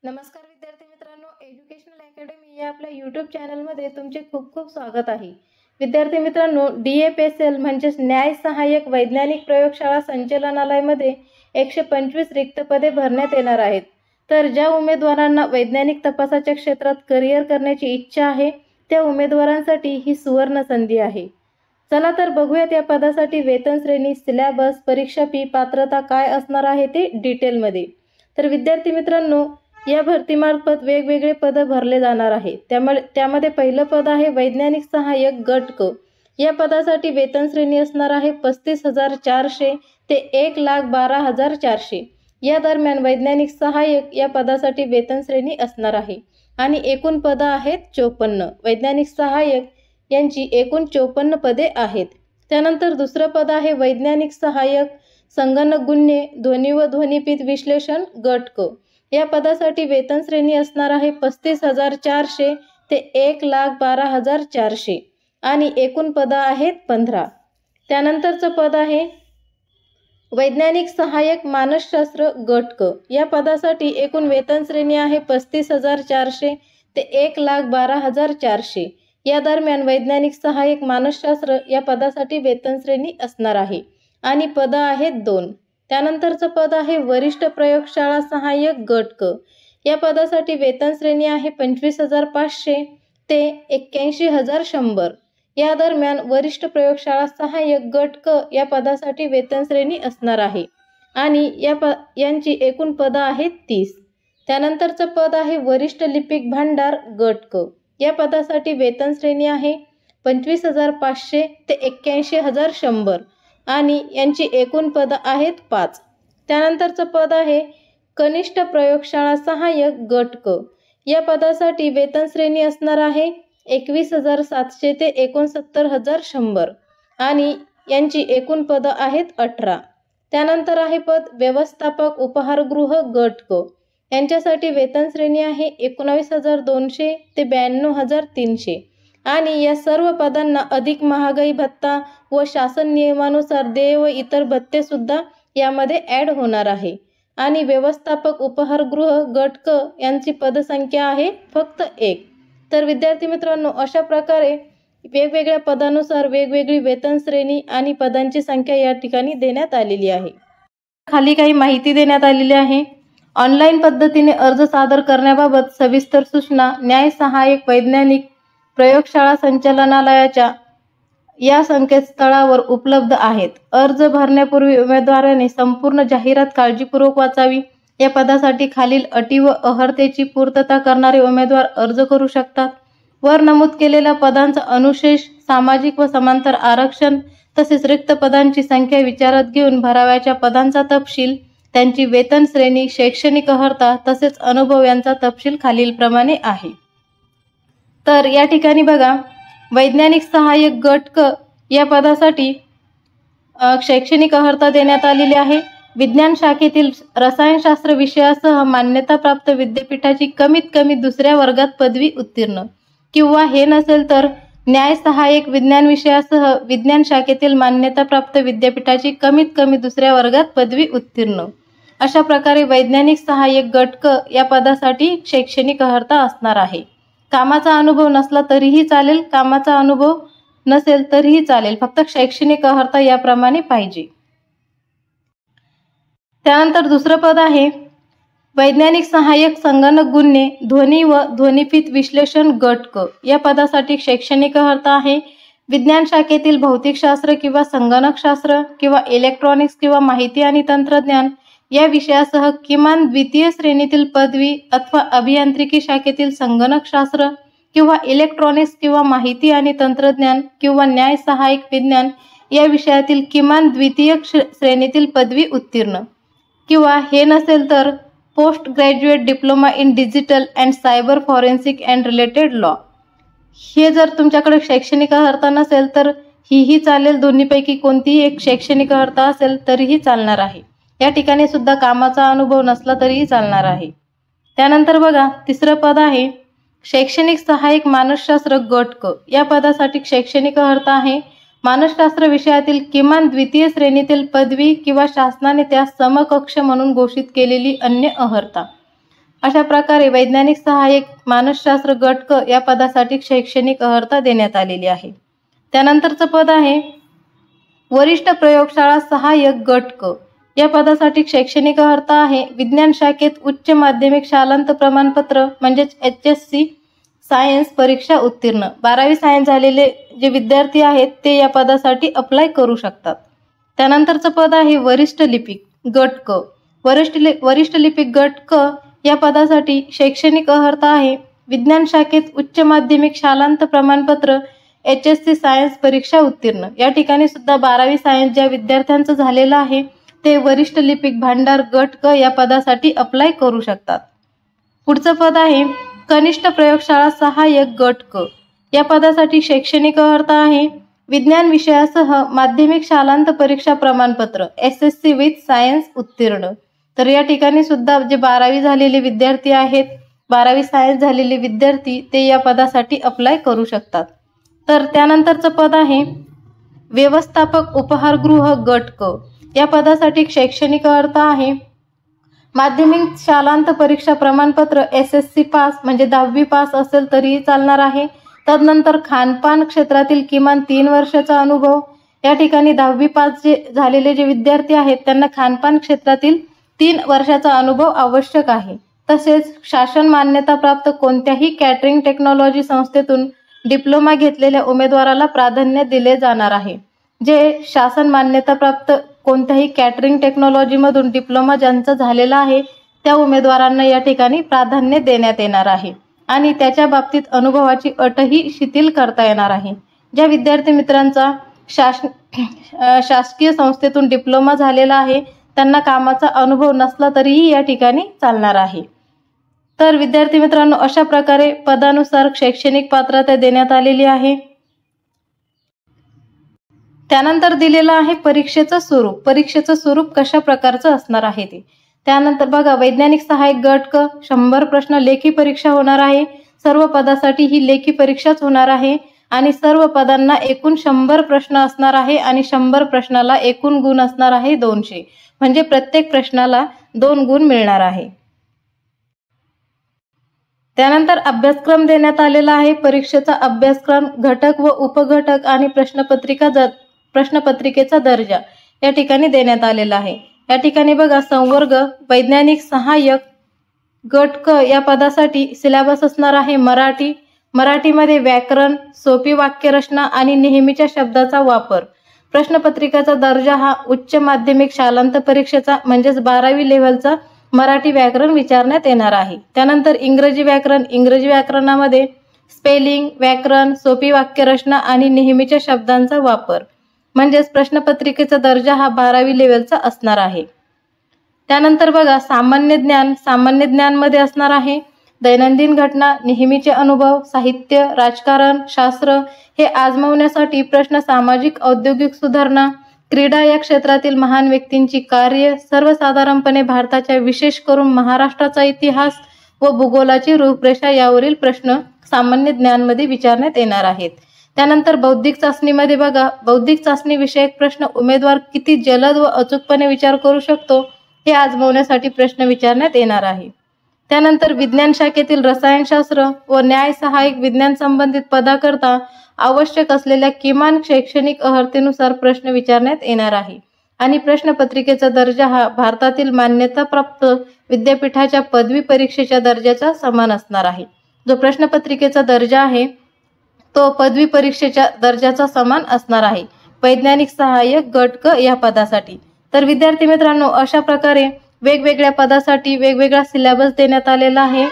नमस्कार विद्यार्थी मित्रांनो, एज्युकेशनल अकॅडमी या आपल्या यूट्यूब चॅनलमध्ये तुमचे खूप खूप स्वागत आहे। विद्यार्थी मित्रांनो, DFSL म्हणजे न्याय सहाय्यक वैज्ञानिक प्रयोगशाळा संचालनालयामध्ये 125 रिक्त पदे भरण्यात येणार आहेत। तर ज्या उमेदवारांना वैज्ञानिक तपासाच्या क्षेत्रात करिअर करण्याची इच्छा आहे त्या उमेदवारांसाठी ही सुवर्ण संधी आहे। चला तर बघूयात या पदासाठी वेतन श्रेणी, सिलेबस, परीक्षा फी, पात्रता काय असणार आहे ते डिटेलमध्ये। तर विद्यार्थी मित्रांनो, या भरतीमार्फत वेगवेगळे पद भरले जाणार आहे। त्यामध्ये पहिलं पद आहे वैज्ञानिक सहाय्यक गट क। या पदासाठी वेतन श्रेणी असणार आहे 35,400 ते 1,12,400 या दरम्यान वैज्ञानिक सहाय्यक या पदासाठी वेतन श्रेणी असणार आहे आणि एकूण पद आहेत 54। वैज्ञानिक सहाय्यक यांची एकूण 54 पदे आहेत। त्यानंतर दुसरं पद आहे वैज्ञानिक सहाय्यक संगणक गुन्हे ध्वनी व ध्वनिपीत विश्लेषण गट क। या पदासाठी वेतन श्रेणी असणार आहे 35,400 ते 1,12,400 आणि एकूण पद आहेत 15। त्यानंतरचं पद आहे वैज्ञानिक सहाय्यक मानसशास्त्र गट क। या पदासाठी एकूण वेतन श्रेणी आहे 35,400 ते 1,12,400 या दरम्यान वैज्ञानिक सहाय्यक मानसशास्त्र या पदासाठी वेतन श्रेणी असणार आहे आणि पद आहेत 2। त्यानंतरचं पद आहे वरिष्ठ प्रयोगशाळा सहाय्यक गट क। या पदासाठी वेतन श्रेणी आहे 25,500 ते 81,100 या दरम्यान वरिष्ठ प्रयोगशाळा सहाय्यक गट क या पदासाठी वेतन श्रेणी असणार आहे आणि यांची एकूण पद आहेत 30। त्यानंतरचं पद आहे वरिष्ठ लिपिक भांडार गट क। या पदासाठी वेतन श्रेणी आहे 25,500 ते 81,100 आणि यांची एकूण पद आहेत 5। त्यानंतरचं पद आहे कनिष्ठ प्रयोगशाळा सहाय्यक गट क। या पदासाठी वेतन श्रेणी असणार आहे 21,700 ते 69,100 आणि यांची एकूण पद आहेत 18। त्यानंतर आहे पद व्यवस्थापक उपहारगृह गट क। यांच्यासाठी वेतन श्रेणी आहे 19,200 ते 92,300 आणि या सर्व पदांना अधिक महागाई भत्ता व शासन नियमानुसार देय व इतर भत्ते सुद्धा यामध्ये ॲड होणार आहे। आणि व्यवस्थापक उपहारगृह गट क यांची पदसंख्या आहे फक्त 1। तर विद्यार्थी मित्रांनो, अशा प्रकारे वेगवेगळ्या पदानुसार वेगवेगळी वेतन श्रेणी आणि पदांची संख्या या ठिकाणी देण्यात आलेली आहे। खाली काही माहिती देण्यात आलेली आहे। ऑनलाईन पद्धतीने अर्ज सादर करण्याबाबत सविस्तर सूचना न्याय सहाय्यक वैज्ञानिक प्रयोगशाळा संचालनालयाच्या या संकेतस्थळावर उपलब्ध आहेत। अर्ज भरण्यापूर्वी उमेदवाराने संपूर्ण जाहिरात काळजीपूर्वक वाचावी। या पदासाठी खालील अटी व अर्हतेची पूर्तता करणारे उमेदवार अर्ज करू शकतात। वर नमूद केलेल्या पदांचा अनुशेष, सामाजिक व समांतर आरक्षण तसेच रिक्त पदांची संख्या विचारात घेऊन भरावयाच्या पदांचा तपशील, त्यांची वेतन श्रेणी, शैक्षणिक अर्हता तसेच अनुभव यांचा तपशील खालीलप्रमाणे आहे। तर या ठिकाणी बघा, वैज्ञानिक सहाय्यक गट क या पदासाठी शैक्षणिक अर्हता देण्यात आलेली आहे। विज्ञान शाखेतील रसायनशास्त्र विषयासह मान्यताप्राप्त विद्यापीठाची कमीत कमी दुसऱ्या वर्गात पदवी उत्तीर्ण किंवा हे नसेल तर न्याय सहाय्यक विज्ञान विषयासह विज्ञान शाखेतील मान्यताप्राप्त विद्यापीठाची कमीत कमी दुसऱ्या वर्गात पदवी उत्तीर्ण अशा प्रकारे वैज्ञानिक सहाय्यक गट क या पदासाठी शैक्षणिक अर्हता असणार आहे। कामाचा अनुभव नसला तरीही चालेल, कामाचा अनुभव नसेल तरीही चालेल, फक्त शैक्षणिक अर्हता याप्रमाणे पाहिजे। त्यानंतर दुसरं पद आहे वैज्ञानिक सहाय्यक संगणक गुन्हे ध्वनी व ध्वनिपीत विश्लेषण गट क। या पदासाठी शैक्षणिक अर्हता आहे विज्ञान शाखेतील भौतिकशास्त्र किंवा संगणकशास्त्र किंवा इलेक्ट्रॉनिक्स किंवा माहिती आणि तंत्रज्ञान या विषयासह किमान द्वितीय श्रेणीतील पदवी अथवा अभियांत्रिकी शाखेतील संगणकशास्त्र किंवा इलेक्ट्रॉनिक्स किंवा माहिती आणि तंत्रज्ञान किंवा न्याय सहाय्यक विज्ञान या विषयातील किमान द्वितीय श्रेणीतील पदवी उत्तीर्ण किंवा हे नसेल तर post graduate diploma in digital and cyber forensic and related law. हे जर तुमच्याकडे शैक्षणिक अर्हता नसेल तर ही चालेल, दोन्हीपैकी कोणतीही एक शैक्षणिक अर्हता असेल तरीही चालणार आहे। या ठिकाणी सुद्धा कामाचा अनुभव नसला तरीही चालणार आहे। त्यानंतर बघा, तिसरं पद आहे शैक्षणिक सहाय्यक मानसशास्त्र गट क। या पदासाठी शैक्षणिक अर्हता आहे मानसशास्त्र विषयातील किमान द्वितीय श्रेणीतील पदवी किंवा शासनाने त्यास समकक्ष म्हणून घोषित केलेली अन्य अर्हता। अशा प्रकारे वैज्ञानिक सहाय्यक मानसशास्त्र गट क या पदासाठी शैक्षणिक अर्हता देण्यात आलेली आहे. त्यानंतरचं पद आहे वरिष्ठ प्रयोगशाळा सहाय्यक गट क या पदासाठी शैक्षणिक अर्हता आहे विज्ञान शाखेत उच्च माध्यमिक शालांत प्रमाणपत्र म्हणजेच HSC सायन्स परीक्षा उत्तीर्ण 12वी सायन्स झालेले जे विद्यार्थी आहेत ते या पदासाठी अप्लाय करू शकतात. त्यानंतरचं पद आहे वरिष्ठ लिपिक गट क वरिष्ठ लिपिक गट क या पदासाठी शैक्षणिक अर्हता आहे विज्ञान शाखेत उच्च माध्यमिक शालांत प्रमाणपत्र HSC सायन्स परीक्षा उत्तीर्ण. या ठिकाणी सुद्धा 12वी सायन्स ज्या विद्यार्थ्यांचं झालेलं आहे ते वरिष्ठ लिपिक भांडार गट क या पदासाठी अप्लाय करू शकतात. पुढचं पद आहे कनिष्ठ प्रयोगशाळा सहाय्यक गट क या पदासाठी शैक्षणिक अर्हता आहे विज्ञान विषयासह माध्यमिक शालांत परीक्षा प्रमाणपत्र SSC विथ सायन्स उत्तीर्ण. तर या ठिकाणी सुद्धा जे 12वी झालेले विद्यार्थी आहेत 12वी सायन्स झालेले विद्यार्थी ते या पदासाठी अप्लाय करू शकतात. तर त्यानंतरचं पद आहे व्यवस्थापक उपहारगृह गट क या पदासाठी शैक्षणिक अर्हता आहे माध्यमिक शालांत परीक्षा प्रमाणपत्र SSC पास म्हणजे 10वी पास असेल तरीही चालणार आहे. तदनंतर खानपान क्षेत्रातील किमान 3 वर्षाचा अनुभव. या ठिकाणी 10वी पास झालेले जे विद्यार्थी आहेत त्यांना खानपान क्षेत्रातील 3 वर्षाचा अनुभव आवश्यक आहे. तसेच शासन मान्यताप्राप्त कोणत्याही कॅटरिंग टेक्नॉलॉजी संस्थेतून डिप्लोमा घेतलेल्या उमेदवाराला प्राधान्य दिले जाणार आहे. जे शासन मान्यताप्राप्त कोणत्याही कॅटरिंग टेक्नॉलॉजीमधून डिप्लोमा ज्यांचा झालेला आहे त्या उमेदवारांना या ठिकाणी प्राधान्य देण्यात येणार आहे आणि त्याच्या बाबतीत अनुभवाची अटही शिथिल करता येणार आहे. ज्या विद्यार्थी मित्रांचा शासकीय संस्थेतून डिप्लोमा झालेला आहे त्यांना कामाचा अनुभव नसला तरीही या ठिकाणी चालणार आहे. तर विद्यार्थी मित्रांनो अशा प्रकारे पदानुसार शैक्षणिक पात्रता देण्यात आलेली आहे. त्यानंतर दिलेलं आहे परीक्षेचं स्वरूप. परीक्षेचं स्वरूप कशा प्रकारचं असणार आहे ते. त्यानंतर बघा वैज्ञानिक सहाय्यक गट क 100 प्रश्न लेखी परीक्षा होणार आहे. सर्व पदासाठी ही लेखी परीक्षाच होणार आहे आणि सर्व पदांना एकूण 100 प्रश्न असणार आहे आणि 100 प्रश्नाला एकूण गुण असणार आहे 200 म्हणजे प्रत्येक प्रश्नाला 2 गुण मिळणार आहे. त्यानंतर अभ्यासक्रम देण्यात आलेला आहे. परीक्षेचा अभ्यासक्रम घटक व उपघटक आणि प्रश्नपत्रिकेचा दर्जा या ठिकाणी देण्यात आलेला आहे. या ठिकाणी बघा संवर्ग वैज्ञानिक सहाय्यक गट क या पदासाठी सिलेबस असणार आहे मराठी. मराठीमध्ये व्याकरण, सोपी वाक्यरचना आणि नेहमीच्या शब्दाचा वापर. प्रश्नपत्रिकेचा दर्जा हा उच्च माध्यमिक शालांत परीक्षेचा म्हणजेच 12वी लेव्हलचा मराठी व्याकरण विचारण्यात येणार आहे. त्यानंतर इंग्रजी व्याकरण. इंग्रजी व्याकरणामध्ये स्पेलिंग, व्याकरण, सोपी वाक्यरचना आणि नेहमीच्या शब्दांचा वापर म्हणजेच प्रश्नपत्रिकेचा दर्जा हा 12वी लेव्हलचा असणार आहे. त्यानंतर बघा सामान्य ज्ञान. सामान्य ज्ञानमध्ये असणार आहे दैनंदिन घटना, नेहमीचे अनुभव, साहित्य, राजकारण, शास्त्र हे आजमावण्यासाठी प्रश्न, सामाजिक औद्योगिक सुधारणा, क्रीडा या क्षेत्रातील महान व्यक्तींची कार्य, सर्वसाधारणपणे भारताच्या विशेष करून महाराष्ट्राचा इतिहास व भूगोलाची रूपरेषा यावरील प्रश्न सामान्य ज्ञानमध्ये विचारण्यात येणार आहेत. त्यानंतर बौद्धिक चाचणीमध्ये बघा बौद्धिक चाचणी विषयक प्रश्न उमेदवार किती जलद व अचूकपणे विचार करू शकतो हे आजमावण्यासाठी प्रश्न विचारण्यात येणार आहे. त्यानंतर विज्ञान शाखेतील रसायनशास्त्र व न्याय सहाय्यक विज्ञान संबंधित पदाकरता आवश्यक असलेल्या किमान शैक्षणिक अर्हतेनुसार प्रश्न विचारण्यात येणार आहे आणि प्रश्नपत्रिकेचा दर्जा हा भारतातील मान्यताप्राप्त विद्यापीठाच्या पदवी परीक्षेच्या दर्जाचा समान असणार आहे. जो प्रश्नपत्रिकेचा दर्जा आहे तो पदवी परीक्षेच्या दर्जाचा समान असणार आहे वैज्ञानिक सहाय्यक गट क या पदासाठी. तर विद्यार्थी मित्रांनो अशा प्रकारे वेगवेगळ्या पदासाठी वेगवेगळा सिलेबस देण्यात आलेला आहे.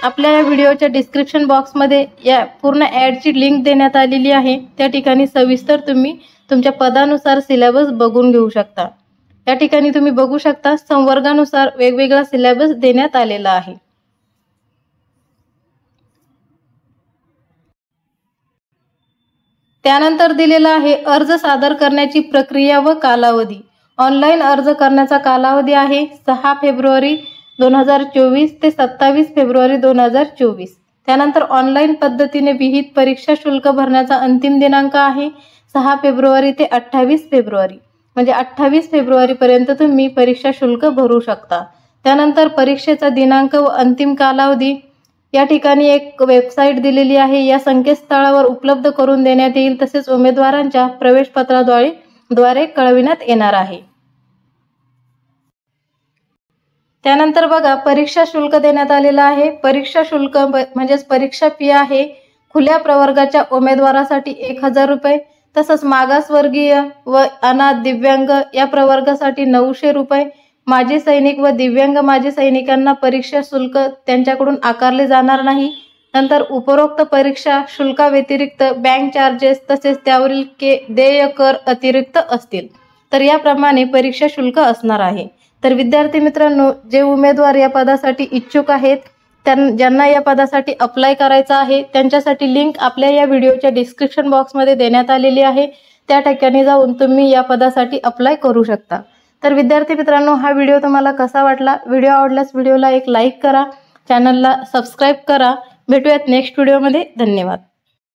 आपल्या या व्हिडिओच्या डिस्क्रिप्शन बॉक्समध्ये या पूर्ण ॲडची लिंक देण्यात आलेली आहे. त्या ठिकाणी सविस्तर तुम्ही तुमच्या पदानुसार सिलेबस बघून घेऊ शकता. या ठिकाणी तुम्ही बघू शकता संवर्गानुसार वेगवेगळा सिलेबस देण्यात आलेला आहे. त्यानंतर दिलेला आहे अर्ज सादर करण्याची प्रक्रिया व कालावधी. ऑनलाईन अर्ज करण्याचा कालावधी आहे 6 फेब्रुवारी 2024 ते 27 फेब्रुवारी 2024. त्यानंतर ऑनलाईन पद्धतीने विहित परीक्षा शुल्क भरण्याचा अंतिम दिनांक आहे 6 फेब्रुवारी ते 28 फेब्रुवारी म्हणजे 28 फेब्रुवारीपर्यंत तुम्ही परीक्षा शुल्क भरू शकता. त्यानंतर परीक्षेचा दिनांक व अंतिम कालावधी या ठिकाणी एक वेबसाईट दिलेली आहे, या संकेतस्थळावर उपलब्ध करून देण्यात येईल. तसेच उमेदवारांच्या प्रवेशपत्राद्वारे कळविण्यात येणार आहे. त्यानंतर बघा परीक्षा शुल्क देण्यात आलेलं आहे. परीक्षा शुल्क म्हणजेच परीक्षा फी आहे खुल्या प्रवर्गाच्या उमेदवारासाठी 1000 रुपये, तसंच मागासवर्गीय व अनाथ दिव्यांग या प्रवर्गासाठी 900 रुपये. माजी सैनिक व दिव्यांग माजी सैनिकांना परीक्षा शुल्क त्यांच्याकडून आकारले जाणार नाही. नंतर उपरोक्त परीक्षा शुल्काव्यतिरिक्त बँक चार्जेस तसेच त्यावरील देय कर अतिरिक्त असतील. तर याप्रमाणे परीक्षा शुल्क असणार आहे. तर विद्यार्थी मित्रांनो, जे उमेदवार या पदासाठी इच्छुक आहेत, ज्यांना या पदासाठी अप्लाय करायचं आहे, त्यांच्यासाठी लिंक आपल्या या व्हिडिओच्या डिस्क्रिप्शन बॉक्समध्ये देण्यात आलेली आहे. त्या ठिकाणी जाऊन तुम्ही या पदासाठी अप्लाय करू शकता. तर विद्यार्थी मित्रांनो, हा व्हिडिओ तुम्हाला कसा वाटला? व्हिडिओ आवडल्यास व्हिडिओला एक लाईक करा, चॅनलला सबस्क्राईब करा. भेटूयात नेक्स्ट व्हिडिओमध्ये. धन्यवाद.